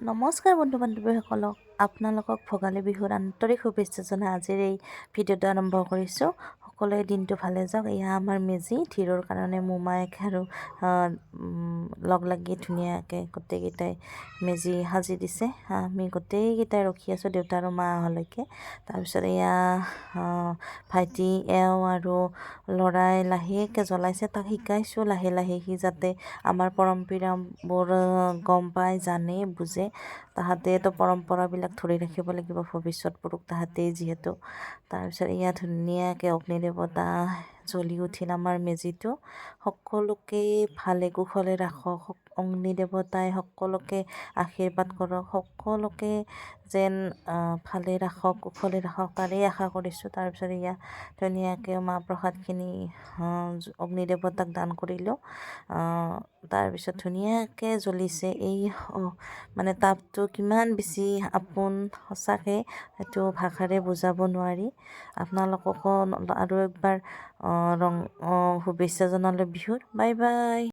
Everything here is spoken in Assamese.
নমস্কাৰ বন্ধু বান্ধৱীসকলক আপোনালোকক ভোগালী বিহুৰ আন্তৰিক শুভেচ্ছা জনাই আজিৰ এই ভিডিঅ'টো আৰম্ভ কৰিছোঁ। সকলোৱে দিনটো ভালে যাওক। এয়া আমাৰ মেজি ধীৰৰ কাৰণে মোমায়েক আৰু লগ লাগি ধুনীয়াকৈ গোটেইকেইটাই মেজি সাজি দিছে। আমি গোটেইকেইটাই ৰখি আছোঁ দেউতা আৰু মা অহালৈকে। তাৰপিছত এয়া ভাইটি এওঁ আৰু ল'ৰাই লাহেকৈ জ্বলাইছে, তাক শিকাইছোঁ লাহে লাহে সি যাতে আমাৰ পৰম্পৰাবোৰ গম পায়, জানে, বুজে। তাহাঁতেতো পৰম্পৰাবিলাক ধৰি ৰাখিব লাগিব, ভৱিষ্যত পুৰুষ তাহাঁতেই যিহেতু। তাৰপিছত এয়া ধুনীয়াকৈ অগ্নি দেৱতা জ্বলি উঠিল আমাৰ মেজিটো। সকলোকে ভালে কুশলে ৰাখক, অগ্নি দেৱতাই সকলোকে আশীৰ্বাদ কৰক, সকলোকে যেন ভালে ৰাখক, কুশলে ৰাখক, তাৰেই আশা কৰিছোঁ। তাৰপিছত এয়া ধুনীয়াকৈ মাহ প্ৰসাদখিনি অগ্নি দেৱতাক দান কৰিলোঁ। তাৰপিছত ধুনীয়াকৈ জ্বলিছে। এই মানে তাপটো কিমান বেছি আপোন, সঁচাকৈ সেইটো ভাষাৰে বুজাব নোৱাৰি। আপোনালোককো আৰু একবাৰ শুভেচ্ছা জনালোঁ বিহুৰ। Bye bye.